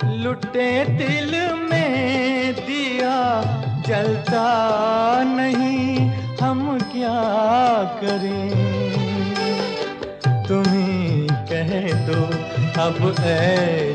लुटे दिल में दिया जलता नहीं, हम क्या करें। तुम ही कह दो अब ऐ